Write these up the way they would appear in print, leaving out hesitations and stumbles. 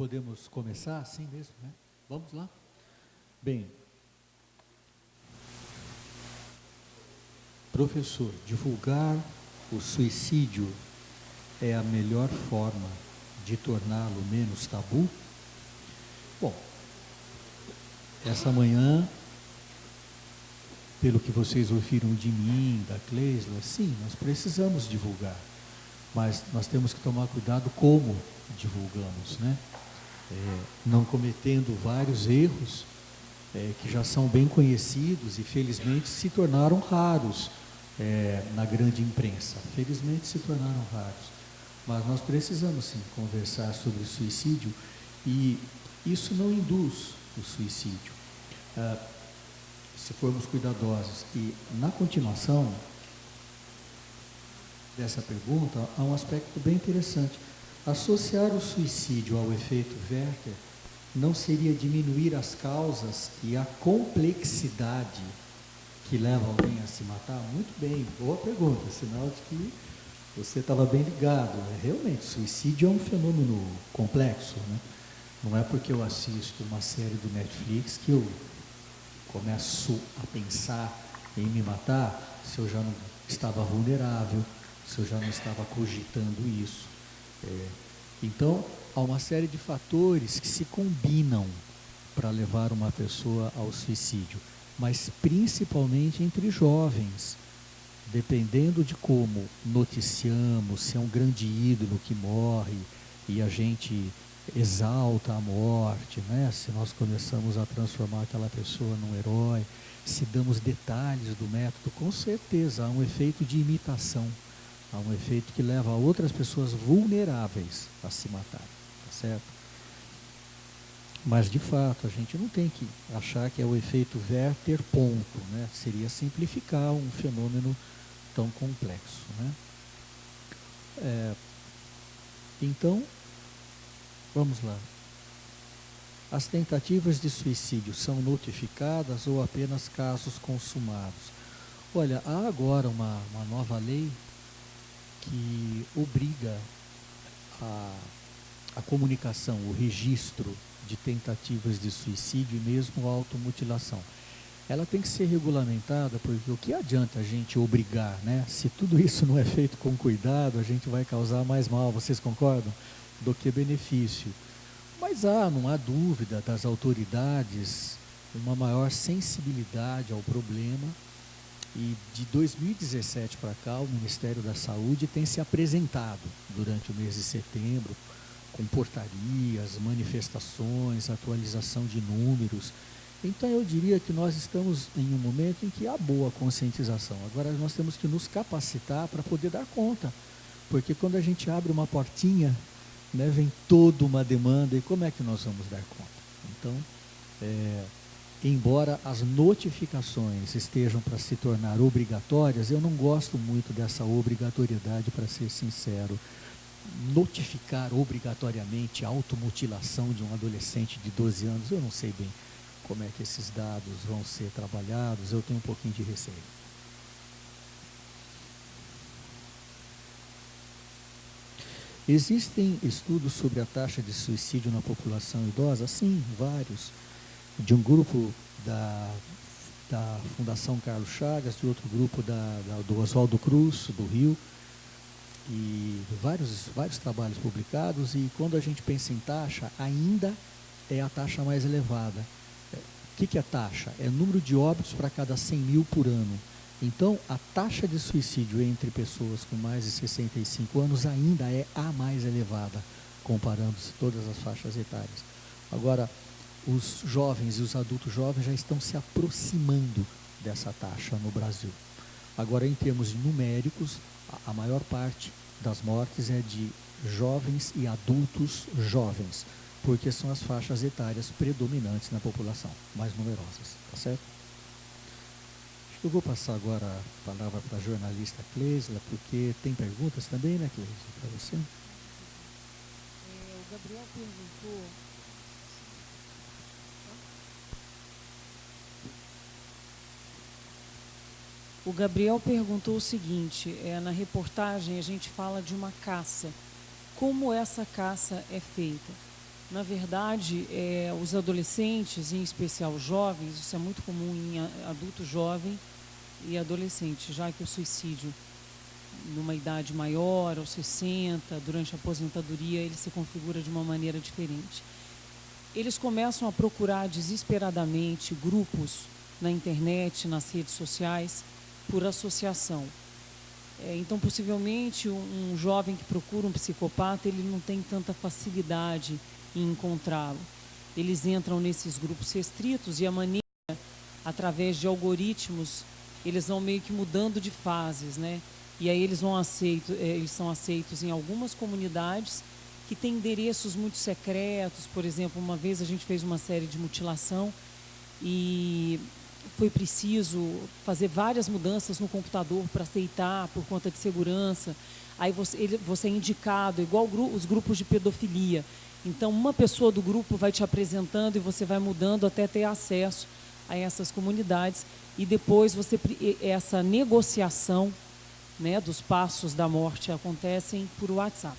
Podemos começar assim mesmo, né? Vamos lá? Bem, professor, divulgar o suicídio é a melhor forma de torná-lo menos tabu? Bom, essa manhã, pelo que vocês ouviram de mim, da Cleisla, sim, nós precisamos divulgar, mas nós temos que tomar cuidado como divulgamos, né? Não cometendo vários erros que já são bem conhecidos e felizmente se tornaram raros na grande imprensa. Felizmente se tornaram raros. Mas nós precisamos sim conversar sobre o suicídio e isso não induz o suicídio. Se formos cuidadosos. E na continuação dessa pergunta, há um aspecto bem interessante. Associar o suicídio ao efeito Werther não seria diminuir as causas e a complexidade que leva alguém a se matar? Muito bem, boa pergunta, sinal de que você estava bem ligado. Realmente, suicídio é um fenômeno complexo, né? Não é porque eu assisto uma série do Netflix que eu começo a pensar em me matar se eu já não estava vulnerável, se eu já não estava cogitando isso. Então, há uma série de fatores que se combinam para levar uma pessoa ao suicídio, mas principalmente entre jovens, dependendo de como noticiamos, se é um grande ídolo que morre e a gente exalta a morte, né? Se nós começamos a transformar aquela pessoa num herói, se damos detalhes do método, com certeza há um efeito de imitação. Há um efeito que leva outras pessoas vulneráveis a se matar, tá certo? Mas, de fato, a gente não tem que achar que é o efeito Werther ponto, né? Seria simplificar um fenômeno tão complexo, né? Então, vamos lá. As tentativas de suicídio são notificadas ou apenas casos consumados? Olha, há agora uma nova lei que obriga a comunicação, o registro de tentativas de suicídio e mesmo automutilação. Ela tem que ser regulamentada, porque o que adianta a gente obrigar, né? Se tudo isso não é feito com cuidado, a gente vai causar mais mal, vocês concordam? Do que benefício. Mas não há dúvida das autoridades, uma maior sensibilidade ao problema. E de 2017 para cá, o Ministério da Saúde tem se apresentado durante o mês de setembro, com portarias, manifestações, atualização de números. Então, eu diria que nós estamos em um momento em que há boa conscientização. Agora, nós temos que nos capacitar para poder dar conta, porque quando a gente abre uma portinha, né, vem toda uma demanda, e como é que nós vamos dar conta? Então, embora as notificações estejam para se tornar obrigatórias, eu não gosto muito dessa obrigatoriedade, para ser sincero. Notificar obrigatoriamente a automutilação de um adolescente de 12 anos, eu não sei bem como é que esses dados vão ser trabalhados, eu tenho um pouquinho de receio. Existem estudos sobre a taxa de suicídio na população idosa? Sim, vários. De um grupo da Fundação Carlos Chagas, de outro grupo do Oswaldo Cruz, do Rio, e vários trabalhos publicados, e quando a gente pensa em taxa, ainda é a taxa mais elevada. O que é taxa? É o número de óbitos para cada 100 mil por ano. Então, a taxa de suicídio entre pessoas com mais de 65 anos ainda é a mais elevada, comparando-se todas as faixas etárias. Agora, os jovens e os adultos jovens já estão se aproximando dessa taxa no Brasil. Agora, em termos numéricos, a maior parte das mortes é de jovens e adultos jovens, porque são as faixas etárias predominantes na população, mais numerosas, tá certo? Acho que eu vou passar agora a palavra para a jornalista Cleisla, porque tem perguntas também, né, Cleisla, para você? O Gabriel perguntou... O Gabriel perguntou o seguinte, na reportagem a gente fala de uma caça. Como essa caça é feita? Na verdade, os adolescentes, em especial jovens, isso é muito comum em adulto jovem e adolescente, já que o suicídio, numa idade maior, aos 60, durante a aposentadoria, ele se configura de uma maneira diferente. Eles começam a procurar desesperadamente grupos na internet, nas redes sociais, por associação. Então, possivelmente, um jovem que procura um psicopata, ele não tem tanta facilidade em encontrá-lo. Eles entram nesses grupos restritos e a maneira, através de algoritmos, eles vão meio que mudando de fases, né? E aí eles são aceitos em algumas comunidades que têm endereços muito secretos. Por exemplo, uma vez a gente fez uma série de mutilação e foi preciso fazer várias mudanças no computador para aceitar por conta de segurança. Aí você é indicado, igual os grupos de pedofilia. Então, uma pessoa do grupo vai te apresentando e você vai mudando até ter acesso a essas comunidades. E depois essa negociação, né, dos passos da morte acontecem por WhatsApp.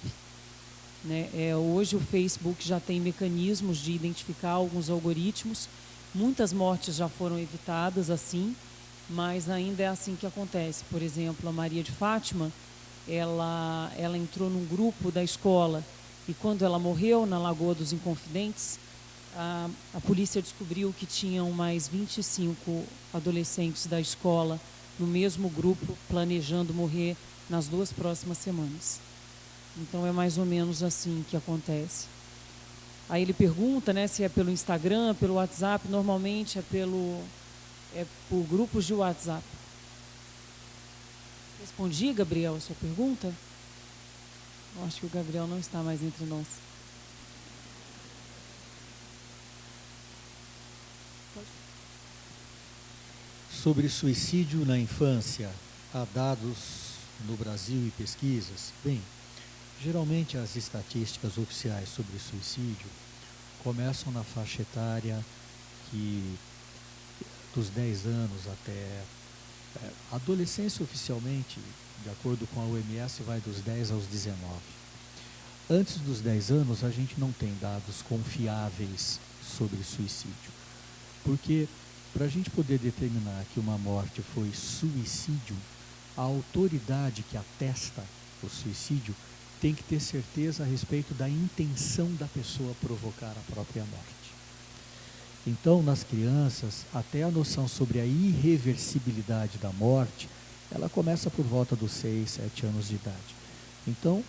Né? Hoje o Facebook já tem mecanismos de identificar alguns algoritmos. Muitas mortes já foram evitadas assim, mas ainda é assim que acontece. Por exemplo, a Maria de Fátima, ela entrou num grupo da escola e quando ela morreu na Lagoa dos Inconfidentes, a polícia descobriu que tinham mais 25 adolescentes da escola no mesmo grupo, planejando morrer nas 2 próximas semanas. Então é mais ou menos assim que acontece. Aí ele pergunta, né, se é pelo Instagram, pelo WhatsApp. Normalmente é por grupos de WhatsApp. Respondi, Gabriel, a sua pergunta? Eu acho que o Gabriel não está mais entre nós. Sobre suicídio na infância, há dados no Brasil e pesquisas? Bem, geralmente as estatísticas oficiais sobre suicídio começam na faixa etária que dos 10 anos até a adolescência oficialmente, de acordo com a OMS, vai dos 10 aos 19. Antes dos 10 anos, a gente não tem dados confiáveis sobre suicídio, porque para a gente poder determinar que uma morte foi suicídio, a autoridade que atesta o suicídio tem que ter certeza a respeito da intenção da pessoa provocar a própria morte. Então, nas crianças, até a noção sobre a irreversibilidade da morte, ela começa por volta dos 6, 7 anos de idade. Então,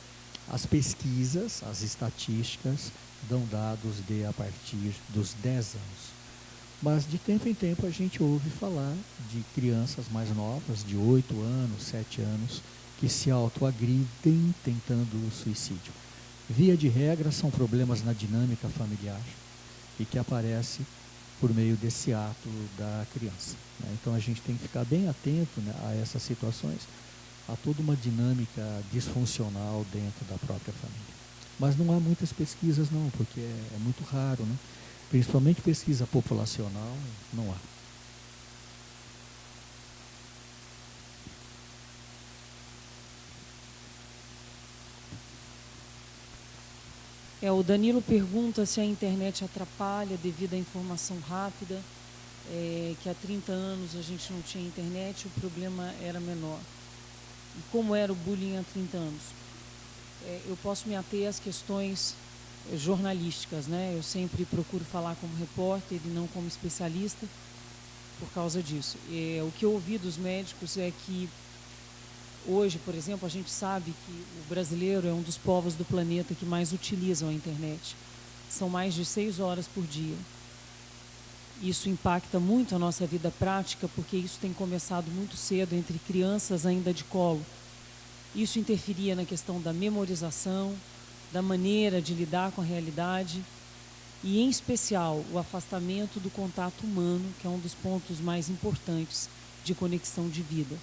as pesquisas, as estatísticas, dão dados de a partir dos 10 anos. Mas, de tempo em tempo, a gente ouve falar de crianças mais novas, de 8 anos, 7 anos, que se autoagridem tentando o suicídio. Via de regra, são problemas na dinâmica familiar e que aparece por meio desse ato da criança. Né? Então, a gente tem que ficar bem atento, né, a essas situações, a toda uma dinâmica disfuncional dentro da própria família. Mas não há muitas pesquisas, não, porque é muito raro, né? Principalmente pesquisa populacional, não há. O Danilo pergunta se a internet atrapalha devido à informação rápida, que há 30 anos a gente não tinha internet, o problema era menor. E como era o bullying há 30 anos? Eu posso me ater às questões jornalísticas, né? Eu sempre procuro falar como repórter e não como especialista por causa disso. O que eu ouvi dos médicos é que hoje, por exemplo, a gente sabe que o brasileiro é um dos povos do planeta que mais utilizam a internet. São mais de 6 horas por dia. Isso impacta muito a nossa vida prática, porque isso tem começado muito cedo, entre crianças ainda de colo. Isso interferia na questão da memorização, da maneira de lidar com a realidade e, em especial, o afastamento do contato humano, que é um dos pontos mais importantes de conexão de vida.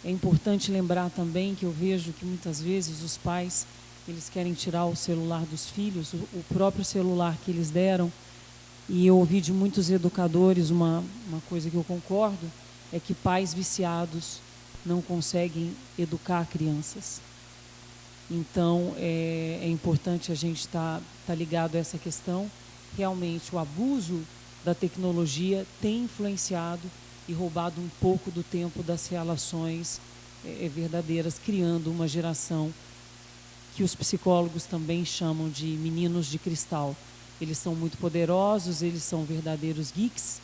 É importante lembrar também que eu vejo que muitas vezes os pais, eles querem tirar o celular dos filhos, o próprio celular que eles deram, e eu ouvi de muitos educadores uma coisa que eu concordo, é que pais viciados não conseguem educar crianças. Então, é importante a gente estar ligado a essa questão. Realmente, o abuso da tecnologia tem influenciado e roubado um pouco do tempo das relações verdadeiras, criando uma geração que os psicólogos também chamam de meninos de cristal. Eles são muito poderosos, eles são verdadeiros geeks,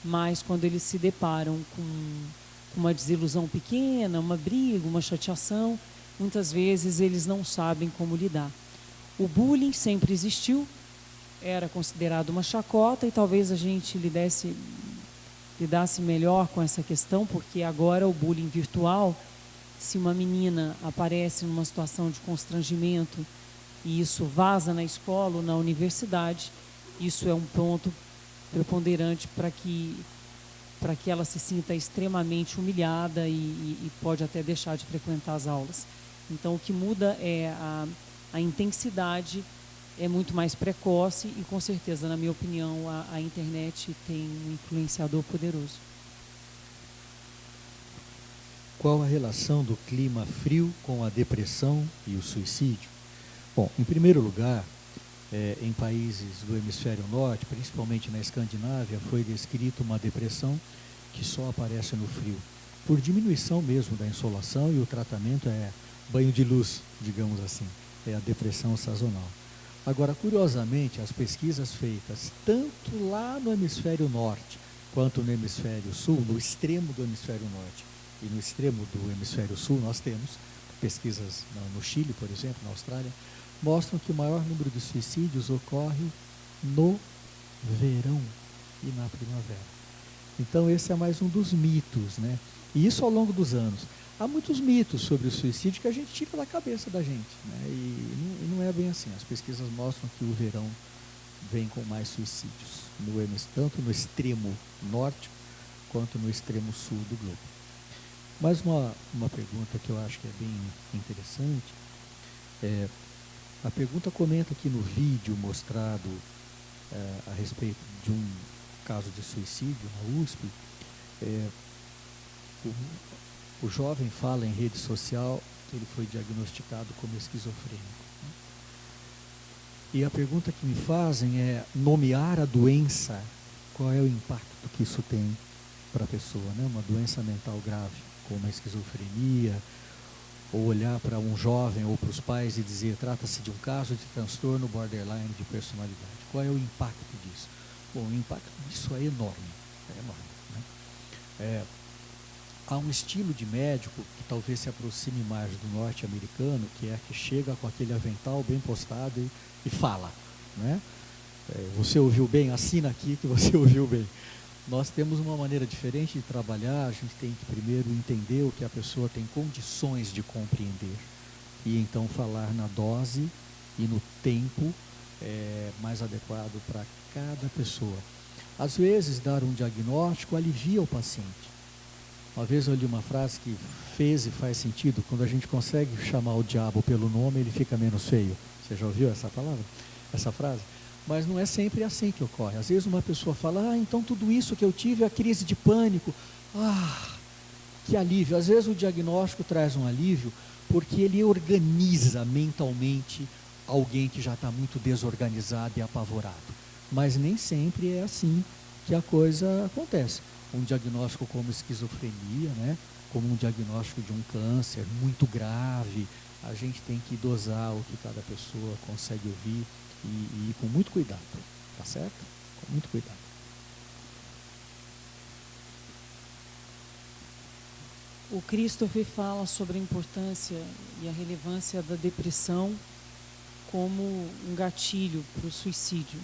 mas quando eles se deparam com uma desilusão pequena, uma briga, uma chateação, muitas vezes eles não sabem como lidar. O bullying sempre existiu, era considerado uma chacota, e talvez a gente lidasse melhor com essa questão, porque agora o bullying virtual, se uma menina aparece numa situação de constrangimento e isso vaza na escola ou na universidade, isso é um ponto preponderante para que ela se sinta extremamente humilhada e pode até deixar de frequentar as aulas. Então, o que muda é a intensidade, é muito mais precoce e, com certeza, na minha opinião, a internet tem um influenciador poderoso. Qual a relação do clima frio com a depressão e o suicídio? Bom, em primeiro lugar, em países do hemisfério norte, principalmente na Escandinávia, foi descrita uma depressão que só aparece no frio, por diminuição mesmo da insolação, e o tratamento é banho de luz, digamos assim, é a depressão sazonal. Agora, curiosamente, as pesquisas feitas tanto lá no hemisfério norte quanto no hemisfério sul, no extremo do hemisfério norte e no extremo do hemisfério sul, nós temos pesquisas no Chile, por exemplo, na Austrália, mostram que o maior número de suicídios ocorre no verão e na primavera. Então, esse é mais um dos mitos, né? E isso ao longo dos anos. Há muitos mitos sobre o suicídio que a gente tira da cabeça da gente, né? E não é bem assim. As pesquisas mostram que o verão vem com mais suicídios, tanto no extremo norte quanto no extremo sul do globo. Mais uma pergunta que eu acho que é bem interessante. A pergunta comenta aqui no vídeo mostrado a respeito de um caso de suicídio na USP. O jovem fala em rede social que ele foi diagnosticado como esquizofrênico. E a pergunta que me fazem é nomear a doença, qual é o impacto que isso tem para a pessoa, né? Uma doença mental grave, como a esquizofrenia, ou olhar para um jovem ou para os pais e dizer, trata-se de um caso de transtorno borderline de personalidade. Qual é o impacto disso? Bom, o impacto disso é enorme, né? Há um estilo de médico que talvez se aproxime mais do norte-americano, que é que chega com aquele avental bem postado e fala, né? Você ouviu bem? Assina aqui que você ouviu bem. Nós temos uma maneira diferente de trabalhar. A gente tem que primeiro entender o que a pessoa tem condições de compreender e então falar na dose e no tempo mais adequado para cada pessoa. Às vezes, dar um diagnóstico alivia o paciente. Uma vez eu li uma frase que fez e faz sentido: quando a gente consegue chamar o diabo pelo nome, ele fica menos feio. Você já ouviu essa palavra? Essa frase? Mas não é sempre assim que ocorre. Às vezes uma pessoa fala, então tudo isso que eu tive é a crise de pânico. Que alívio. Às vezes o diagnóstico traz um alívio porque ele organiza mentalmente alguém que já está muito desorganizado e apavorado. Mas nem sempre é assim que a coisa acontece. Um diagnóstico como esquizofrenia, né? Como um diagnóstico de um câncer muito grave, a gente tem que dosar o que cada pessoa consegue ouvir e ir com muito cuidado, tá certo? Com muito cuidado. O Christopher fala sobre a importância e a relevância da depressão como um gatilho para o suicídio.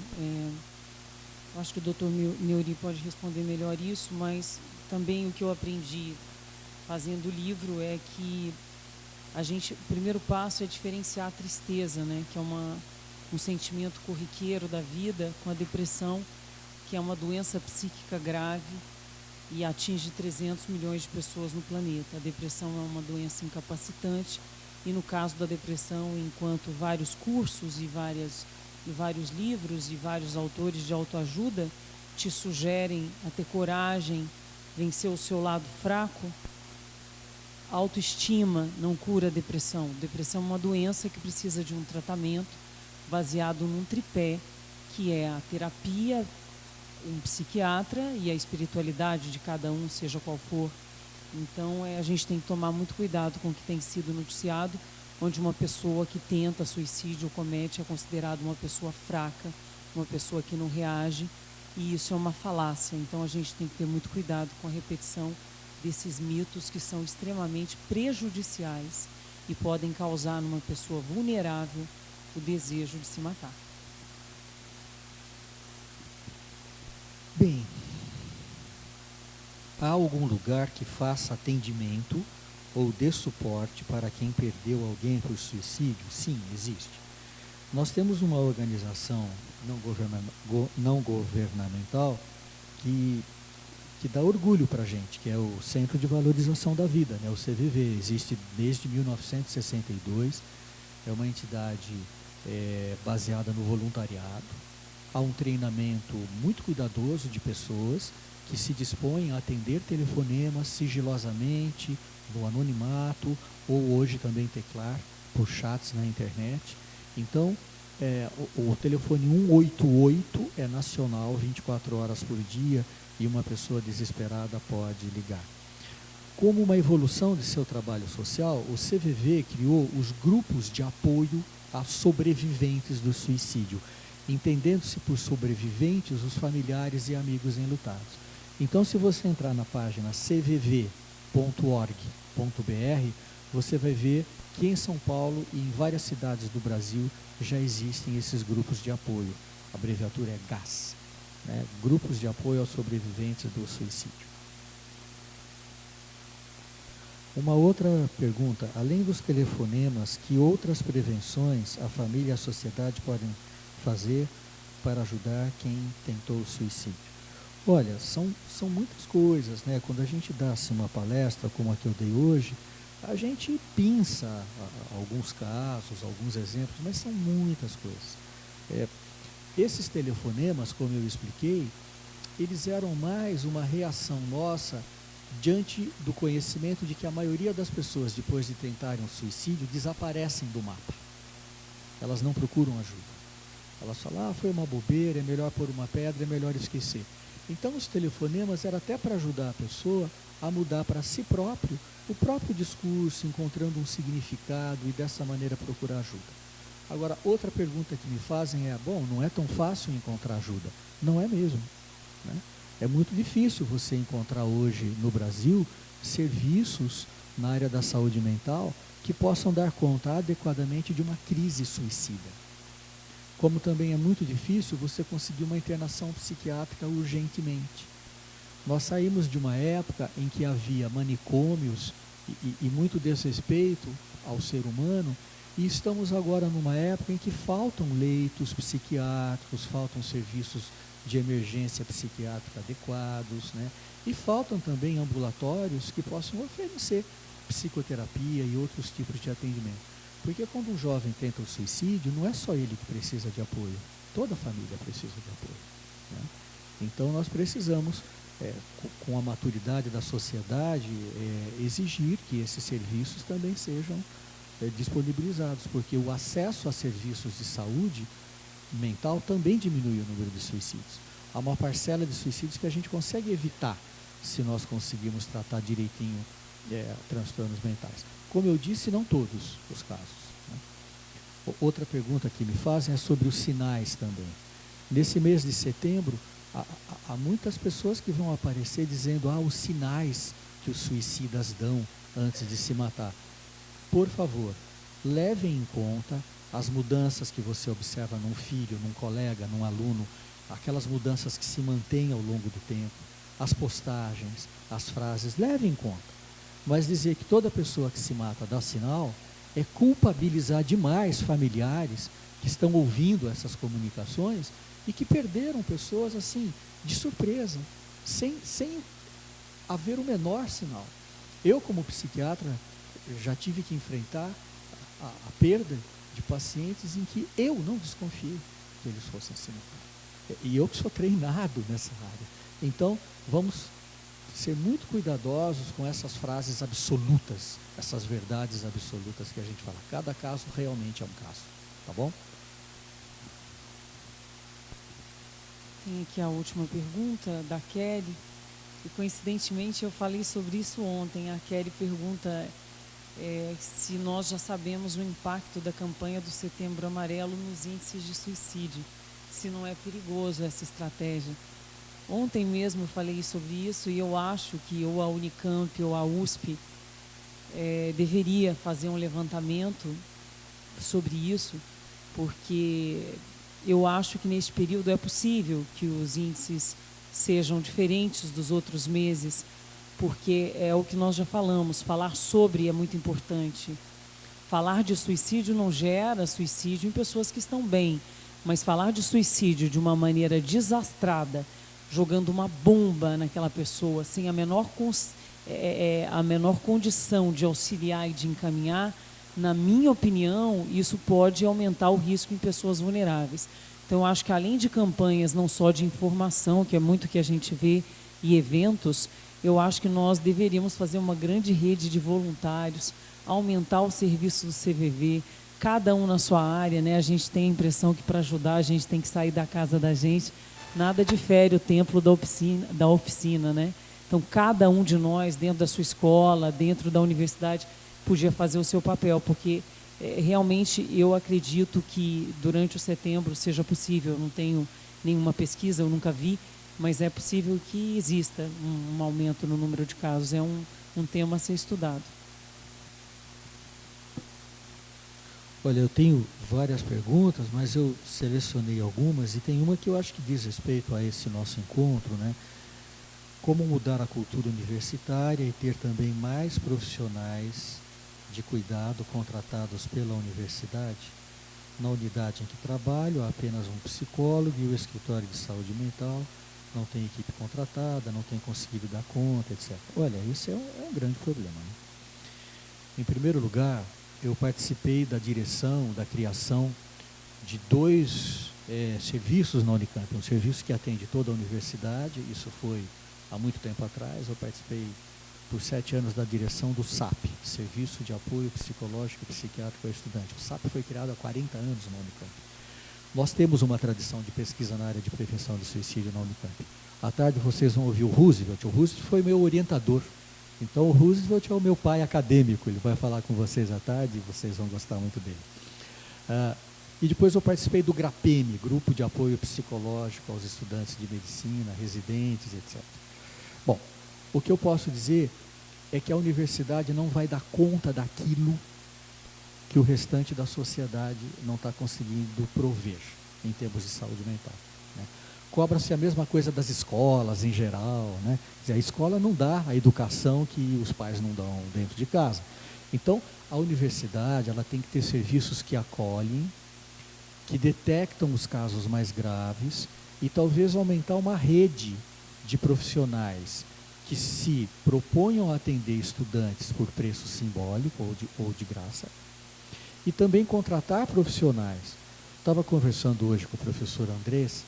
Eu acho que o Dr. Neuri pode responder melhor isso, mas também o que eu aprendi fazendo o livro é que o primeiro passo é diferenciar a tristeza, né, que é um sentimento corriqueiro da vida, com a depressão, que é uma doença psíquica grave e atinge 300 milhões de pessoas no planeta. A depressão é uma doença incapacitante e, no caso da depressão, enquanto vários cursos e vários livros e vários autores de autoajuda te sugerem a ter coragem, vencer o seu lado fraco, autoestima não cura a depressão. Depressão é uma doença que precisa de um tratamento baseado num tripé, que é a terapia, um psiquiatra e a espiritualidade de cada um, seja qual for. Então, a gente tem que tomar muito cuidado com o que tem sido noticiado, onde uma pessoa que tenta suicídio ou comete é considerada uma pessoa fraca, uma pessoa que não reage, e isso é uma falácia. Então, a gente tem que ter muito cuidado com a repetição desses mitos que são extremamente prejudiciais e podem causar numa pessoa vulnerável o desejo de se matar. Bem, há algum lugar que faça atendimento ou dê suporte para quem perdeu alguém por suicídio? Sim, existe. Nós temos uma organização não governamental que dá orgulho para a gente, que é o Centro de Valorização da Vida, né? O CVV. Existe desde 1962, é uma entidade baseada no voluntariado. Há um treinamento muito cuidadoso de pessoas que se dispõem a atender telefonemas sigilosamente, no anonimato, ou hoje também teclar por chats na internet. Então, o telefone 188 é nacional, 24 horas por dia, e uma pessoa desesperada pode ligar. Como uma evolução de seu trabalho social, o CVV criou os grupos de apoio a sobreviventes do suicídio, entendendo-se por sobreviventes os familiares e amigos enlutados. Então, se você entrar na página cvv.org.br, você vai ver que em São Paulo e em várias cidades do Brasil já existem esses grupos de apoio. A abreviatura é GAS, né? Grupos de Apoio aos Sobreviventes do Suicídio. Uma outra pergunta: além dos telefonemas, que outras prevenções a família e a sociedade podem fazer para ajudar quem tentou o suicídio? Olha, são muitas coisas, né? Quando a gente dá assim, uma palestra como a que eu dei hoje, a gente pinça alguns casos, alguns exemplos, mas são muitas coisas. Esses telefonemas, como eu expliquei, eles eram mais uma reação nossa diante do conhecimento de que a maioria das pessoas, depois de tentarem um suicídio, desaparecem do mapa. Elas não procuram ajuda. Elas falam, foi uma bobeira, é melhor pôr uma pedra, é melhor esquecer. Então, os telefonemas eram até para ajudar a pessoa a mudar para si próprio o próprio discurso, encontrando um significado e dessa maneira procurar ajuda. Agora, outra pergunta que me fazem é, não é tão fácil encontrar ajuda. Não é mesmo, né? É muito difícil você encontrar hoje no Brasil serviços na área da saúde mental que possam dar conta adequadamente de uma crise suicida. Como também é muito difícil você conseguir uma internação psiquiátrica urgentemente. Nós saímos de uma época em que havia manicômios e muito desrespeito ao ser humano, e estamos agora numa época em que faltam leitos psiquiátricos, faltam serviços de emergência psiquiátrica adequados, né? E faltam também ambulatórios que possam oferecer psicoterapia e outros tipos de atendimento. Porque quando um jovem tenta o suicídio, não é só ele que precisa de apoio, toda a família precisa de apoio, né? Então nós precisamos, com a maturidade da sociedade, exigir que esses serviços também sejam disponibilizados, porque o acesso a serviços de saúde mental também diminui o número de suicídios. Há uma parcela de suicídios que a gente consegue evitar se nós conseguirmos tratar direitinho transtornos mentais. Como eu disse, não todos os casos, né? Outra pergunta que me fazem é sobre os sinais também. Nesse mês de setembro, há muitas pessoas que vão aparecer dizendo os sinais que os suicidas dão antes de se matar. Por favor, levem em conta as mudanças que você observa num filho, num colega, num aluno, aquelas mudanças que se mantêm ao longo do tempo, as postagens, as frases, levem em conta. Mas dizer que toda pessoa que se mata dá sinal é culpabilizar demais familiares que estão ouvindo essas comunicações e que perderam pessoas assim, de surpresa, sem haver o menor sinal. Eu, como psiquiatra, já tive que enfrentar a perda de pacientes em que eu não desconfiei que eles fossem se matar. E eu que sou treinado nessa área. Então, vamos ser muito cuidadosos com essas frases absolutas, essas verdades absolutas que a gente fala. Cada caso realmente é um caso, tá bom? Tem aqui a última pergunta da Kelly, e coincidentemente eu falei sobre isso ontem. A Kelly pergunta se nós já sabemos o impacto da campanha do Setembro Amarelo nos índices de suicídio, se não é perigoso essa estratégia. Ontem mesmo eu falei sobre isso e eu acho que ou a Unicamp ou a USP deveria fazer um levantamento sobre isso, porque eu acho que neste período é possível que os índices sejam diferentes dos outros meses, porque é o que nós já falamos, falar sobre é muito importante. Falar de suicídio não gera suicídio em pessoas que estão bem, mas falar de suicídio de uma maneira desastrada, jogando uma bomba naquela pessoa, sem a menor condição de auxiliar e de encaminhar, na minha opinião, isso pode aumentar o risco em pessoas vulneráveis. Então, eu acho que além de campanhas não só de informação, que é muito que a gente vê, e eventos, eu acho que nós deveríamos fazer uma grande rede de voluntários, aumentar o serviço do CVV, cada um na sua área, né? A gente tem a impressão que para ajudar a gente tem que sair da casa da gente, nada difere o templo da oficina, né? Então, cada um de nós, dentro da sua escola, dentro da universidade, podia fazer o seu papel, porque realmente eu acredito que durante o setembro seja possível, não tenho nenhuma pesquisa, eu nunca vi, mas é possível que exista um aumento no número de casos, é um tema a ser estudado. Olha, eu tenho várias perguntas, mas eu selecionei algumas e tem uma que eu acho que diz respeito a esse nosso encontro, né? Como mudar a cultura universitária e ter também mais profissionais de cuidado contratados pela universidade. Na unidade em que trabalho, há apenas um psicólogo e o escritório de saúde mental, não tem equipe contratada, não tem conseguido dar conta, etc. Olha, isso é um grande problema, né? Em primeiro lugar, eu participei da direção, da criação de 2 serviços na Unicamp. Um serviço que atende toda a universidade, isso foi há muito tempo atrás. Eu participei por 7 anos da direção do SAP, Serviço de Apoio Psicológico e Psiquiátrico ao Estudante. O SAP foi criado há 40 anos na Unicamp. Nós temos uma tradição de pesquisa na área de prevenção de suicídio na Unicamp. À tarde vocês vão ouvir o Roosevelt. O Roosevelt foi meu orientador. Então o Roosevelt é o meu pai acadêmico, ele vai falar com vocês à tarde e vocês vão gostar muito dele. E depois eu participei do GRAPEME, Grupo de Apoio Psicológico aos Estudantes de Medicina, Residentes, etc. Bom, o que eu posso dizer é que a universidade não vai dar conta daquilo que o restante da sociedade não está conseguindo prover em termos de saúde mental, né? Cobra-se a mesma coisa das escolas em geral, né? Quer dizer, a escola não dá a educação que os pais não dão dentro de casa. Então, a universidade ela tem que ter serviços que acolhem, que detectam os casos mais graves e talvez aumentar uma rede de profissionais que se proponham a atender estudantes por preço simbólico ou de graça, e também contratar profissionais. Estava conversando hoje com o professor Andrés.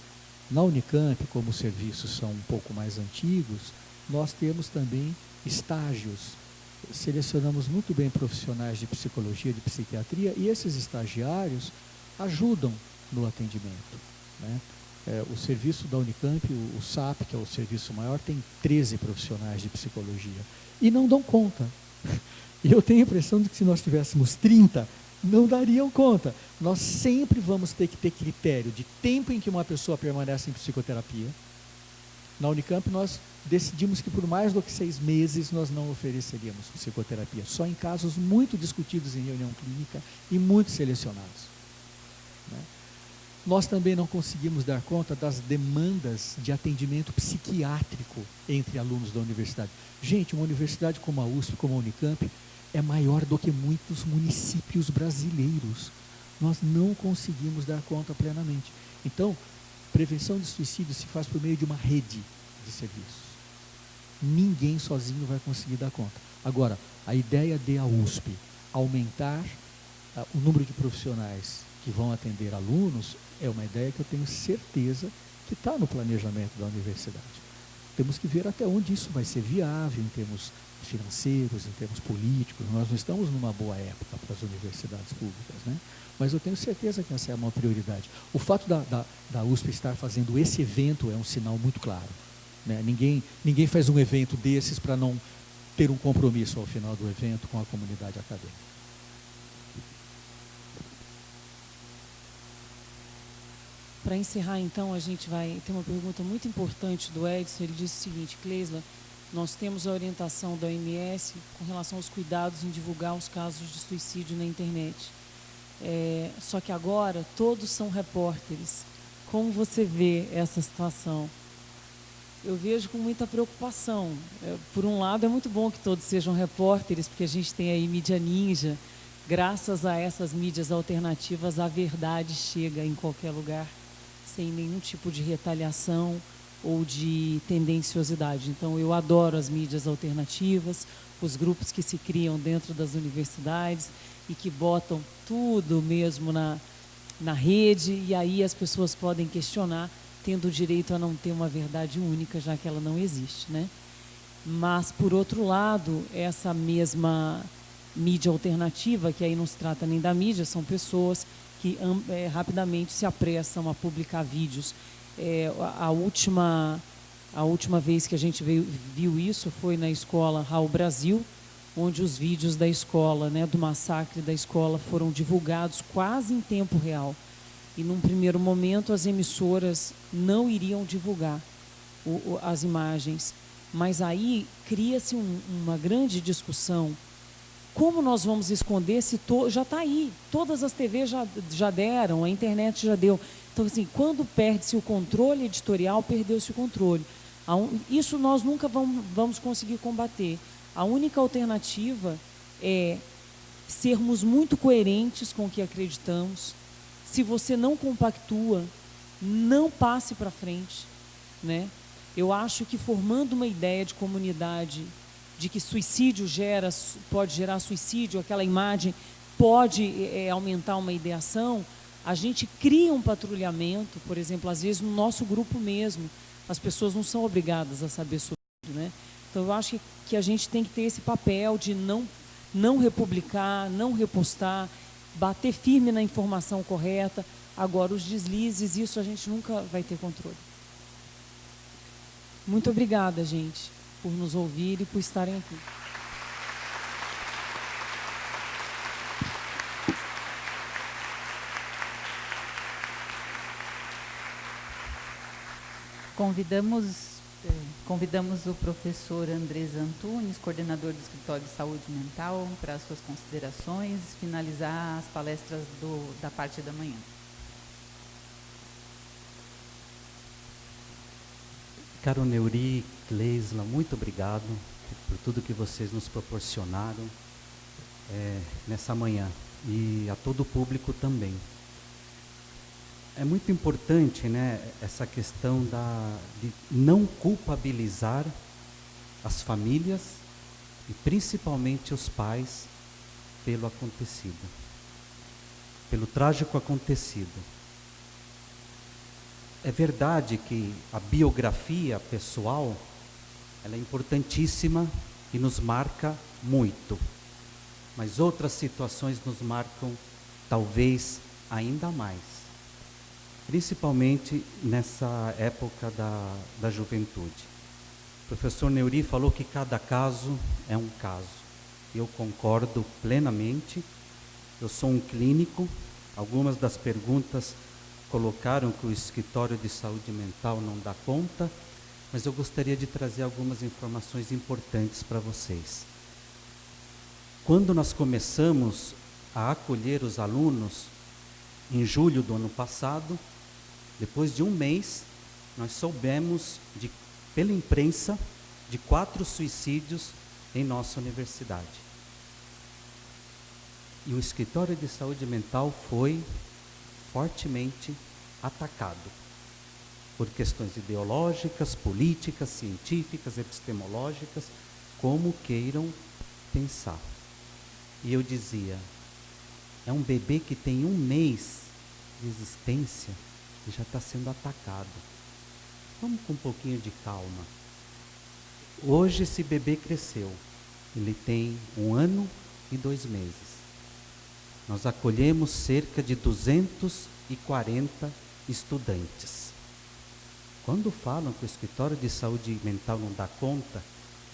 Na Unicamp, como os serviços são um pouco mais antigos, nós temos também estágios. Selecionamos muito bem profissionais de psicologia, de psiquiatria, e esses estagiários ajudam no atendimento, né? O serviço da Unicamp, o SAP, que é o serviço maior, tem 13 profissionais de psicologia e não dão conta. E eu tenho a impressão de que se nós tivéssemos 30, não dariam conta. Nós sempre vamos ter que ter critério de tempo em que uma pessoa permanece em psicoterapia. Na Unicamp nós decidimos que por mais do que 6 meses nós não ofereceríamos psicoterapia, só em casos muito discutidos em reunião clínica e muito selecionados, né? Nós também não conseguimos dar conta das demandas de atendimento psiquiátrico entre alunos da universidade. Gente, uma universidade como a USP, como a Unicamp, é maior do que muitos municípios brasileiros. Nós não conseguimos dar conta plenamente. Então, prevenção de suicídio se faz por meio de uma rede de serviços. Ninguém sozinho vai conseguir dar conta. Agora, a ideia de a USP aumentar o número de profissionais que vão atender alunos é uma ideia que eu tenho certeza que está no planejamento da universidade. temos que ver até onde isso vai ser viável em termos financeiros, em termos políticos. Nós não estamos numa boa época para as universidades públicas, né? Mas eu tenho certeza que essa é uma prioridade. O fato da USP estar fazendo esse evento é um sinal muito claro, né? Ninguém faz um evento desses para não ter um compromisso ao final do evento com a comunidade acadêmica. Para encerrar, então, a gente vai ter uma pergunta muito importante do Edson. Ele disse o seguinte: Cleisla, nós temos a orientação da OMS com relação aos cuidados em divulgar os casos de suicídio na internet. Só que agora todos são repórteres. Como você vê essa situação? Eu vejo com muita preocupação. Por um lado, é muito bom que todos sejam repórteres, porque a gente tem aí mídia ninja. Graças a essas mídias alternativas, a verdade chega em qualquer lugar, sem nenhum tipo de retaliação ou de tendenciosidade. Então, eu adoro as mídias alternativas, os grupos que se criam dentro das universidades e que botam tudo mesmo na rede, e aí as pessoas podem questionar, tendo o direito a não ter uma verdade única, já que ela não existe, né? Mas, por outro lado, essa mesma mídia alternativa, que aí não se trata nem da mídia, são pessoas que rapidamente se apressam a publicar vídeos. A última vez que a gente viu isso foi na escola Raul Brasil, onde os vídeos da escola, né, do massacre da escola, foram divulgados quase em tempo real. E, num primeiro momento, as emissoras não iriam divulgar as imagens. Mas aí cria-se uma grande discussão. Como nós vamos esconder se já está aí? Todas as TVs já deram, a internet já deu. Então, assim, quando perde-se o controle editorial, perdeu-se o controle. Isso nós nunca vamos conseguir combater. A única alternativa é sermos muito coerentes com o que acreditamos. Se você não compactua, não passe para frente, né? Eu acho que formando uma ideia de comunidade, de que suicídio pode gerar suicídio, aquela imagem pode aumentar uma ideação, a gente cria um patrulhamento, por exemplo, às vezes no nosso grupo mesmo, as pessoas não são obrigadas a saber sobre tudo, né? Então eu acho que a gente tem que ter esse papel de não republicar, não repostar, bater firme na informação correta. Agora, os deslizes, isso a gente nunca vai ter controle. Muito obrigada, gente, por nos ouvir e por estarem aqui. Convidamos o professor Andrés Antunes, coordenador do Escritório de Saúde Mental, para as suas considerações e finalizar as palestras da parte da manhã. Caro Neuri, Cleisla, muito obrigado por tudo que vocês nos proporcionaram nessa manhã, e a todo o público também. É muito importante, né, essa questão de não culpabilizar as famílias e principalmente os pais pelo acontecido, pelo trágico acontecido. É verdade que a biografia pessoal, ela é importantíssima e nos marca muito, mas outras situações nos marcam talvez ainda mais, principalmente nessa época da juventude. O professor Neuri falou que cada caso é um caso. Eu concordo plenamente. Eu sou um clínico. Algumas das perguntas colocaram que o escritório de saúde mental não dá conta, mas eu gostaria de trazer algumas informações importantes para vocês. Quando nós começamos a acolher os alunos, em julho do ano passado, depois de um mês, nós soubemos, pela imprensa, de 4 suicídios em nossa universidade. E o escritório de saúde mental foi fortemente atacado por questões ideológicas, políticas, científicas, epistemológicas, como queiram pensar. E eu dizia, é um bebê que tem um mês de existência e já está sendo atacado. Vamos com um pouquinho de calma. Hoje esse bebê cresceu. Ele tem 1 ano e 2 meses. Nós acolhemos cerca de 240 estudantes. Quando falam que o escritório de saúde mental não dá conta,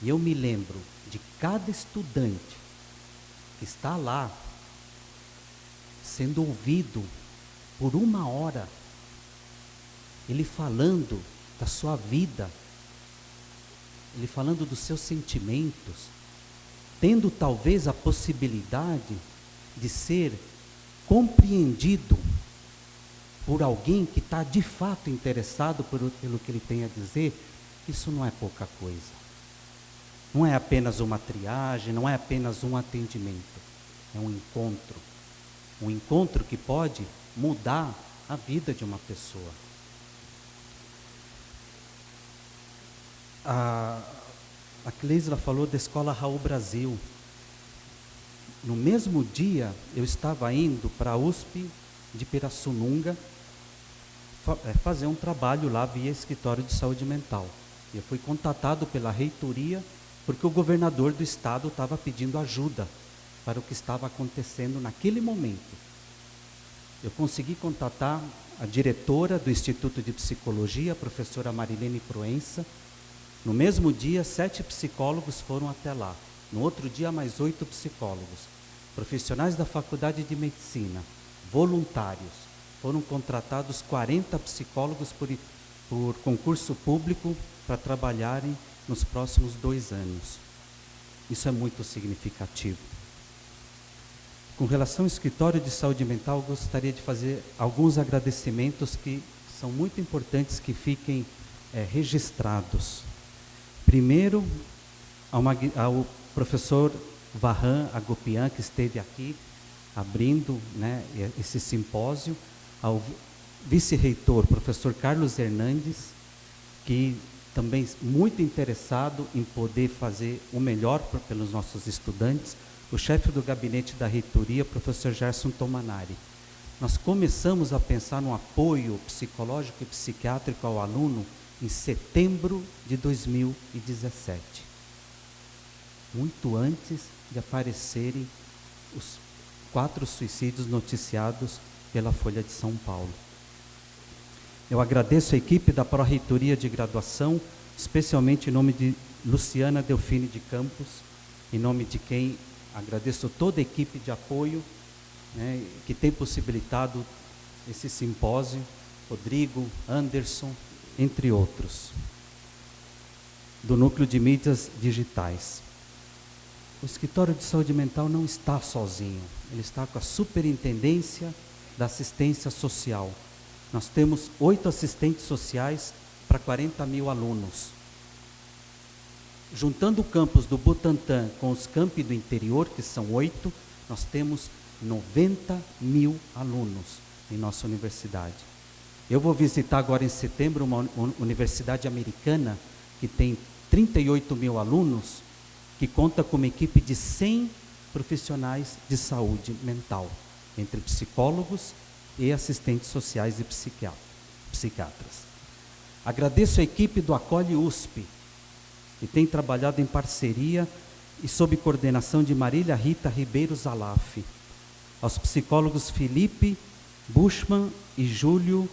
e eu me lembro de cada estudante que está lá sendo ouvido por 1 hora, ele falando da sua vida, ele falando dos seus sentimentos, tendo talvez a possibilidade de ser compreendido por alguém que está de fato interessado pelo que ele tem a dizer, isso não é pouca coisa. Não é apenas uma triagem, não é apenas um atendimento, é um encontro. Um encontro que pode mudar a vida de uma pessoa. A Cleisla falou da Escola Raul Brasil. No mesmo dia, eu estava indo para a USP de Pirassununga fazer um trabalho lá via escritório de saúde mental. Eu fui contatado pela reitoria porque o governador do estado estava pedindo ajuda para o que estava acontecendo naquele momento. Eu consegui contatar a diretora do Instituto de Psicologia, a professora Marilene Proença. No mesmo dia, 7 psicólogos foram até lá. No outro dia, mais 8 psicólogos. Profissionais da Faculdade de Medicina, voluntários. Foram contratados 40 psicólogos por concurso público para trabalharem nos próximos 2 anos. Isso é muito significativo. Com relação ao escritório de saúde mental, gostaria de fazer alguns agradecimentos que são muito importantes que fiquem registrados. Primeiro, ao professor Varran Agopian, que esteve aqui abrindo, né, esse simpósio, ao vice-reitor, professor Carlos Hernandes, que também muito interessado em poder fazer o melhor pelos nossos estudantes, o chefe do gabinete da reitoria, professor Gerson Tomanari. Nós começamos a pensar no apoio psicológico e psiquiátrico ao aluno em setembro de 2017, muito antes de aparecerem os 4 suicídios noticiados pela Folha de São Paulo. Eu agradeço a equipe da Pró-Reitoria de Graduação, especialmente em nome de Luciana Delfine de Campos, em nome de quem agradeço toda a equipe de apoio, né, que tem possibilitado esse simpósio, Rodrigo, Anderson, entre outros, do Núcleo de Mídias Digitais. O Escritório de Saúde Mental não está sozinho, ele está com a Superintendência da Assistência Social. Nós temos 8 assistentes sociais para 40 mil alunos. Juntando o campus do Butantã com os campi do interior, que são 8, nós temos 90 mil alunos em nossa universidade. Eu vou visitar agora em setembro uma universidade americana que tem 38 mil alunos, que conta com uma equipe de 100 profissionais de saúde mental, entre psicólogos e assistentes sociais e psiquiatras. Agradeço a equipe do Acolhe USP, que tem trabalhado em parceria e sob coordenação de Marília Rita Ribeiro Zalaf, aos psicólogos Felipe Bushman e Júlio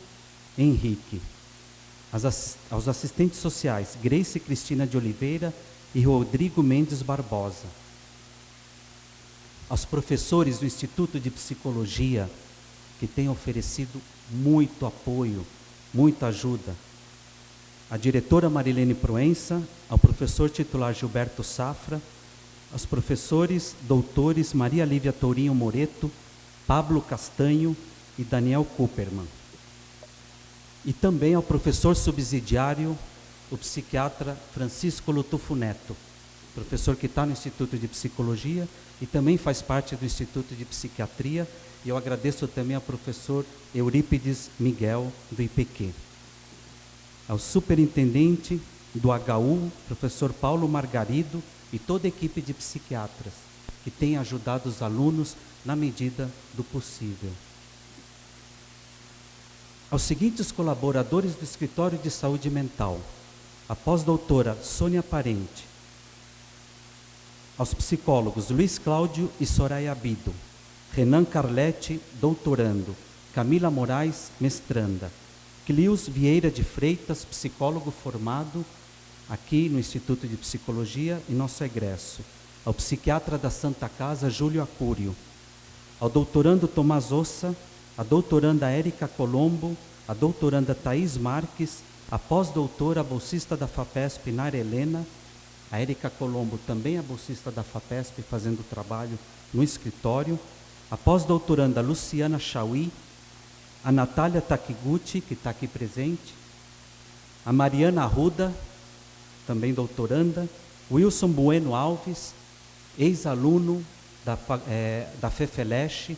Henrique, aos assistentes sociais Grace Cristina de Oliveira e Rodrigo Mendes Barbosa, aos professores do Instituto de Psicologia, que têm oferecido muito apoio, muita ajuda, a diretora Marilene Proença, ao professor titular Gilberto Safra, aos professores doutores Maria Lívia Tourinho Moreto, Pablo Castanho e Daniel Cooperman. E também ao professor subsidiário, o psiquiatra Francisco Lutufo Neto, professor que está no Instituto de Psicologia e também faz parte do Instituto de Psiquiatria, e eu agradeço também ao professor Eurípides Miguel, do IPQ. Ao superintendente do HU, professor Paulo Margarido, e toda a equipe de psiquiatras, que tem ajudado os alunos na medida do possível. Aos seguintes colaboradores do Escritório de Saúde Mental: a pós-doutora Sônia Parente, aos psicólogos Luiz Cláudio e Soraya Bido, Renan Carletti, doutorando, Camila Moraes, mestranda, Clius Vieira de Freitas, psicólogo formado aqui no Instituto de Psicologia e nosso egresso, ao psiquiatra da Santa Casa, Júlio Acúrio, ao doutorando Tomás Ossa, a doutoranda Érica Colombo, a doutoranda Thaís Marques, a pós-doutora bolsista da FAPESP, Nara Helena, a Érica Colombo também é bolsista da FAPESP, fazendo trabalho no escritório, a pós-doutoranda Luciana Chauí, a Natália Takiguchi, que está aqui presente, a Mariana Arruda, também doutoranda, Wilson Bueno Alves, ex-aluno da FEFELESH,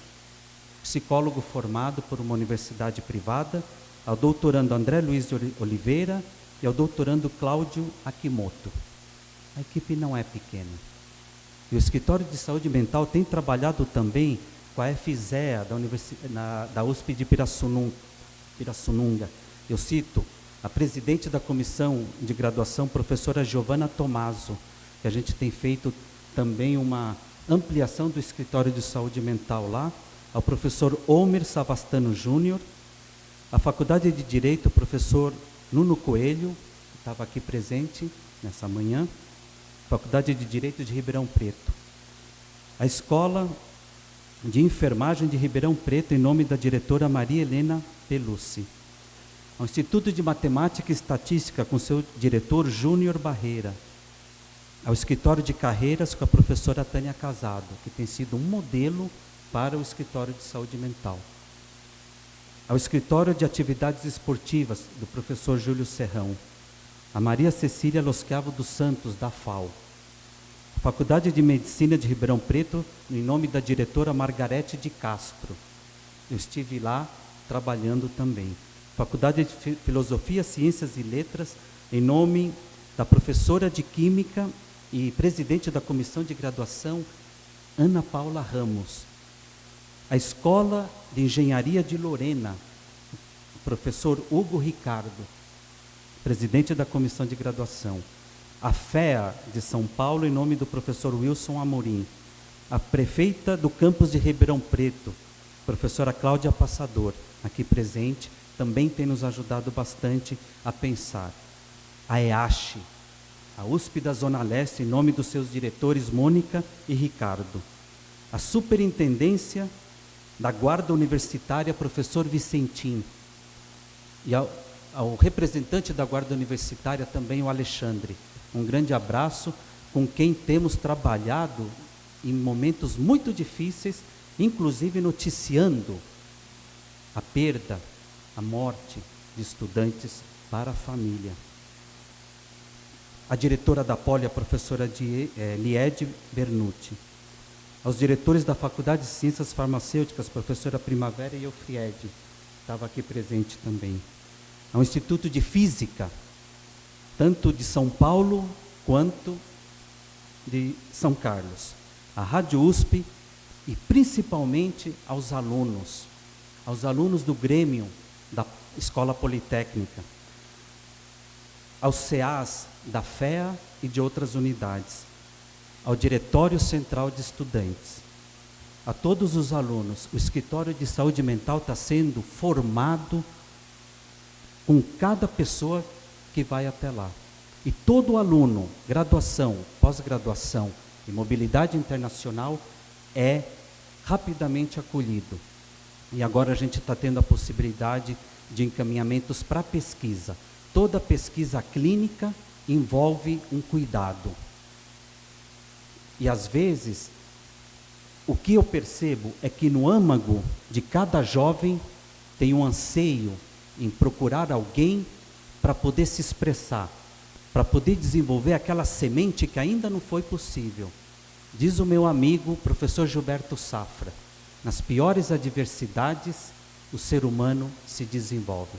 psicólogo formado por uma universidade privada, ao doutorando André Luiz de Oliveira e ao doutorando Cláudio Akimoto. A equipe não é pequena. E o Escritório de Saúde Mental tem trabalhado também com a FZEA da USP de Pirassununga. Eu cito a presidente da comissão de graduação, professora Giovana Tomaso, que a gente tem feito também uma ampliação do Escritório de Saúde Mental lá, ao professor Homer Savastano Júnior, a Faculdade de Direito, o professor Nuno Coelho, que estava aqui presente nessa manhã, Faculdade de Direito de Ribeirão Preto, a Escola de Enfermagem de Ribeirão Preto, em nome da diretora Maria Helena Pelucci, ao Instituto de Matemática e Estatística, com seu diretor Júnior Barreira, ao Escritório de Carreiras, com a professora Tânia Casado, que tem sido um modelo para o Escritório de Saúde Mental, ao Escritório de Atividades Esportivas, do professor Júlio Serrão, a Maria Cecília Losquiavo dos Santos, da FAO, a Faculdade de Medicina de Ribeirão Preto, em nome da diretora Margarete de Castro. Eu estive lá trabalhando também. Faculdade de Filosofia, Ciências e Letras, em nome da professora de Química e presidente da comissão de graduação, Ana Paula Ramos. A Escola de Engenharia de Lorena, o professor Hugo Ricardo, presidente da comissão de graduação. A FEA de São Paulo, em nome do professor Wilson Amorim. A prefeita do campus de Ribeirão Preto, professora Cláudia Passador, aqui presente, também tem nos ajudado bastante a pensar. A EASH, a USP da Zona Leste, em nome dos seus diretores Mônica e Ricardo. A Superintendência da Guarda Universitária, professor Vicentim. E ao representante da Guarda Universitária também, o Alexandre. Um grande abraço, com quem temos trabalhado em momentos muito difíceis, inclusive noticiando a perda, a morte de estudantes para a família. A diretora da Poli, a professora Liede Bernucci. Aos diretores da Faculdade de Ciências Farmacêuticas, professora Primavera e Eufriede, estava aqui presente também. Ao Instituto de Física, tanto de São Paulo quanto de São Carlos. A Rádio USP e principalmente aos alunos do Grêmio da Escola Politécnica, aos CEAs da FEA e de outras unidades, ao Diretório Central de Estudantes, a todos os alunos. O Escritório de Saúde Mental está sendo formado com cada pessoa que vai até lá. E todo aluno, graduação, pós-graduação e mobilidade internacional é rapidamente acolhido. E agora a gente está tendo a possibilidade de encaminhamentos para pesquisa. Toda pesquisa clínica envolve um cuidado. E às vezes, o que eu percebo é que no âmago de cada jovem tem um anseio em procurar alguém para poder se expressar, para poder desenvolver aquela semente que ainda não foi possível. Diz o meu amigo, professor Gilberto Safra, nas piores adversidades, o ser humano se desenvolve.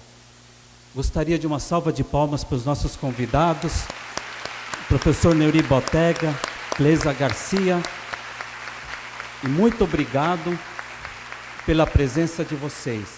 Gostaria de uma salva de palmas para os nossos convidados, professor Neuri Botega, Cleisa Garcia, e muito obrigado pela presença de vocês.